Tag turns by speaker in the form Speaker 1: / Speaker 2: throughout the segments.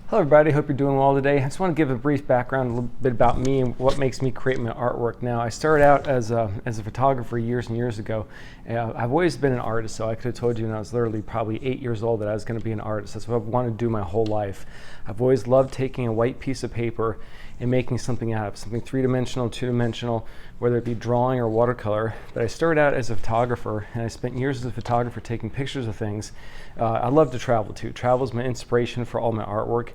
Speaker 1: Hello everybody, hope you're doing well today. I just want to give a brief background, a little bit about me and what makes me create my artwork. Now, I started out as a photographer years and years ago. I've always been an artist, so I could have told you when I was literally probably 8 years old that I was going to be an artist. That's what I've wanted to do my whole life. I've always loved taking a white piece of paper and making something out of it, something three-dimensional, two-dimensional, whether it be drawing or watercolor. But I started out as a photographer, and I spent years as a photographer taking pictures of things. I love to travel too. Travel is my inspiration for all my artwork.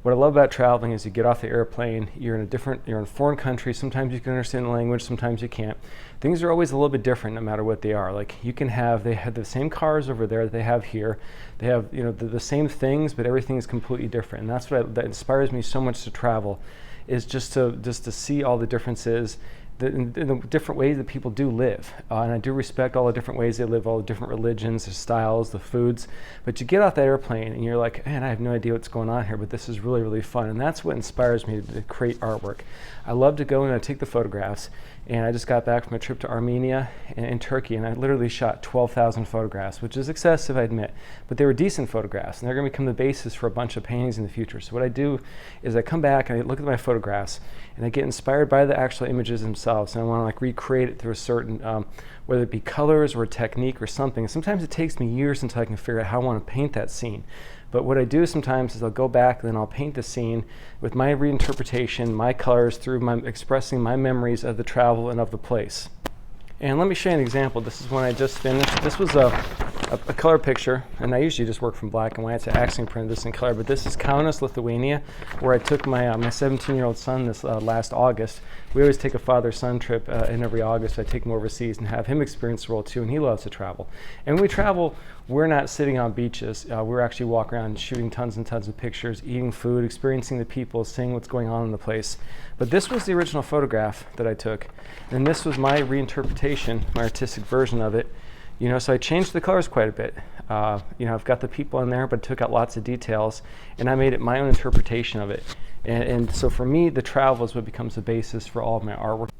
Speaker 1: What I love about traveling is you get off the airplane, you're in a foreign country. Sometimes you can understand the language, sometimes you can't. Things are always a little bit different no matter what they are. Like they have the same cars over there that they have here. They have the same things, but everything is completely different. And that's that inspires me so much to travel, is just to see all the differences, the different ways that people do live. And I do respect all the different ways they live, all the different religions, the styles, the foods. But you get off that airplane and you're like, man, I have no idea what's going on here, but this is really, really fun. And that's what inspires me to create artwork. I love to go and I take the photographs. And I just got back from a trip to Armenia and Turkey, and I literally shot 12,000 photographs, which is excessive, I admit, but they were decent photographs, and they're going to become the basis for a bunch of paintings in the future. So what I do is I come back and I look at my photographs, and I get inspired by the actual images themselves, and I want to recreate it through a certain, whether it be colors or a technique or something. Sometimes it takes me years until I can figure out how I want to paint that scene. But what I do sometimes is I'll go back and then I'll paint the scene with my reinterpretation, my colors, through expressing my memories of the travel and of the place. And let me show you an example. This is one I just finished. This was a color picture, and I usually just work from black and white, so I actually printed this in color. But this is Kaunas, Lithuania, where I took my 17-year-old son this last August. We always take a father-son trip in every August. I take him overseas and have him experience the world too, and he loves to travel. And when we travel, we're not sitting on beaches. We're actually walking around shooting tons and tons of pictures, eating food, experiencing the people, seeing what's going on in the place. But this was the original photograph that I took, and this was my reinterpretation, my artistic version of it. So I changed the colors quite a bit. I've got the people in there, but took out lots of details, and I made it my own interpretation of it. And so for me, the travel is what becomes the basis for all of my artwork.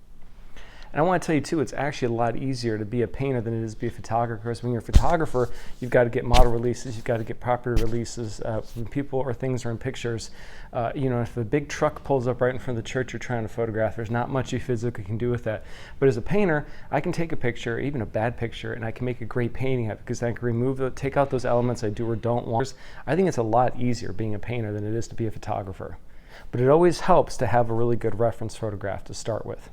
Speaker 1: And I want to tell you too, it's actually a lot easier to be a painter than it is to be a photographer. Because when you're a photographer, you've got to get model releases, you've got to get property releases. When people or things are in pictures, if a big truck pulls up right in front of the church you're trying to photograph, there's not much you physically can do with that. But as a painter, I can take a picture, even a bad picture, and I can make a great painting of it because I can take out those elements I do or don't want. I think it's a lot easier being a painter than it is to be a photographer. But it always helps to have a really good reference photograph to start with.